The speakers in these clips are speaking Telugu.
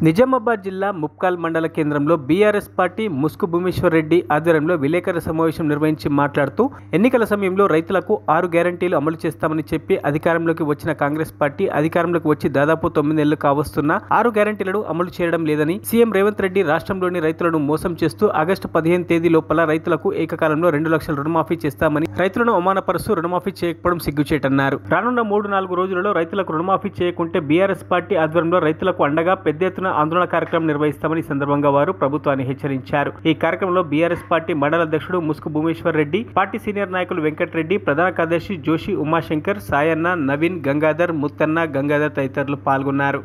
నిజామాబాద్ జిల్లా ముప్కాల్ మండల కేంద్రంలో బీఆర్ఎస్ పార్టీ ముస్కు భూమేశ్వర్ రెడ్డి ఆధ్వర్యంలో విలేకరుల సమావేశం నిర్వహించి మాట్లాడుతూ ఎన్నికల సమయంలో రైతులకు 6 గ్యారంటీలు అమలు చేస్తామని చెప్పి అధికారంలోకి వచ్చిన కాంగ్రెస్ పార్టీ అధికారంలోకి వచ్చి దాదాపు 9 నెలలు కావస్తున్నా 6 గ్యారంటీలను అమలు చేయడం లేదని సీఎం రేవంత్ రెడ్డి రాష్ట్రంలోని రైతులను మోసం చేస్తూ ఆగస్టు 15 తేదీ లోపల రైతులకు ఏకకాలంలో 2 లక్షల రుణమాఫీ చేస్తామని రైతులను అవమానపరుస్తూ రుణమాఫీ చేయకపోవడం సిగ్గుచేటన్నారు. రానున్న 3-4 రోజులలో రైతులకు రుణమాఫీ చేయకుంటే బీఆర్ఎస్ పార్టీ ఆధ్వర్యంలో రైతులకు అండగా పెద్ద ఎత్తున ఆందోళన కార్యక్రమం నిర్వహిస్తామని సందర్భంగా వారు ప్రభుత్వాన్ని హెచ్చరించారు. ఈ కార్యక్రమంలో బీఆర్ఎస్ పార్టీ మండల అధ్యక్షుడు ముస్కు భూమేశ్వర్ రెడ్డి, పార్టీ సీనియర్ నాయకులు వెంకటరెడ్డి, ప్రధాన కార్యదర్శి జోషి ఉమాశంకర్, సాయన్న, నవీన్, గంగాధర్, ముత్తన్న, గంగాధర్ తదితరులు పాల్గొన్నారు.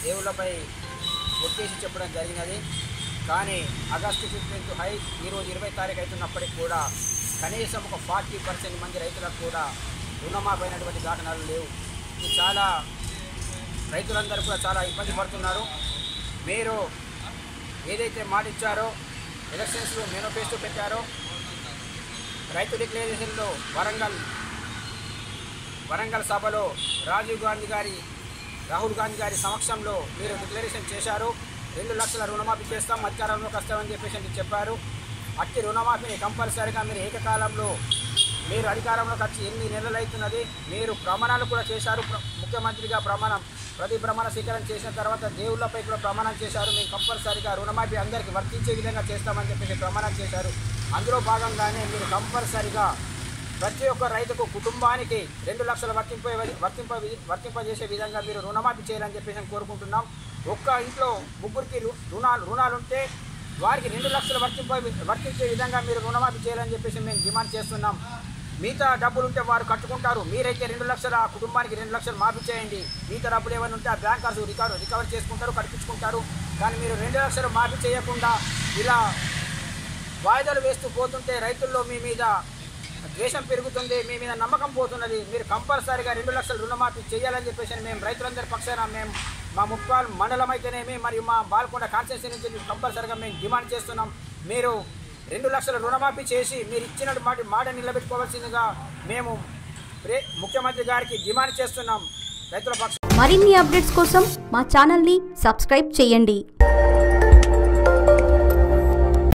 చెప్పడం జరిగినది. కానీ ఆగస్టు 15 హై ఈరోజు 20 తారీఖు అవుతున్నప్పటికీ కూడా కనీసం ఒక 40% మంది రైతులకు కూడా రుణమాఫీ అయినటువంటి దాఖలాలు లేవు. ఇది చాలా రైతులందరూ కూడా చాలా ఇబ్బంది పడుతున్నారు. మీరు ఏదైతే మాట ఇచ్చారో, ఎలక్షన్స్లో మేనిఫెస్టో పెట్టారో, రైతు డిక్లరేషన్లో వరంగల్ సభలో రాహుల్ గాంధీ గారి సమక్షంలో మీరు డిక్లరేషన్ చేశారు. 2 లక్షల రుణమాఫీ చేస్తాం, అధికారంలోకి వస్తామని చెప్పేసి చెప్పారు. అట్టి రుణమాఫీని కంపల్సరీగా మీరు ఏకకాలంలో మీరు అధికారంలోకి వచ్చి 8 నెలలు అవుతున్నది. మీరు ప్రమాణాలు కూడా చేశారు. ముఖ్యమంత్రిగా ప్రతి ప్రమాణ స్వీకారం చేసిన తర్వాత దేవుళ్లపై కూడా ప్రమాణం చేశారు. మేము కంపల్సరీగా రుణమాఫీ అందరికీ వర్తించే విధంగా చేస్తామని చెప్పేసి ప్రమాణం చేశారు. అందులో భాగంగానే మీరు కంపల్సరీగా ప్రతి ఒక్క రైతుకు కుటుంబానికి 2 లక్షలు వర్తింపజేసే విధంగా మీరు రుణమాఫీ చేయాలని చెప్పేసి కోరుకుంటున్నాం. ఒక్క ఇంట్లో ముగ్గురికి రుణాలుంటే వారికి 2 లక్షలు వర్తించే విధంగా మీరు రుణమాఫీ చేయాలని చెప్పేసి మేము డిమాండ్ చేస్తున్నాం. మిగతా డబ్బులు ఉంటే వారు కట్టుకుంటారు. మీరైతే 2 లక్షల కుటుంబానికి 2 లక్షలు మాఫీ చేయండి. మిగతా డబ్బులు ఏమైనా ఉంటే ఆ బ్యాంకర్స్ రికవర్ చేసుకుంటారు, కట్టించుకుంటారు. కానీ మీరు 2 లక్షలు మాఫీ చేయకుండా ఇలా వాయిదాలు వేస్తూ పోతుంటే రైతుల్లో మీ మీద ద్వేషం పెరుగుతుంది, మీ మీద నమ్మకం పోతున్నది. మీరు కంపల్సరీగా 2 లక్షల రుణమాఫీ చేయాలని చెప్పేసి మేము రైతులందరి పక్షాన మేము మా ముప్పాల్ మండలం అయితేనేమి మరియు మా బాల్కొండ కాన్స్టిట్యూన్సీ నుంచి కంపల్సరీగా మేము డిమాండ్ చేస్తున్నాం. మీరు 2 లక్షల రుణమాఫీ చేసి మీరు ఇచ్చిన మాట నిలబెట్టుకోవాల్సిందిగా మేము ముఖ్యమంత్రి గారికి డిమాండ్ చేస్తున్నాం. రైతుల పక్షం మరిన్ని అప్డేట్స్ కోసం మా ఛానల్ని సబ్స్క్రైబ్ చేయండి.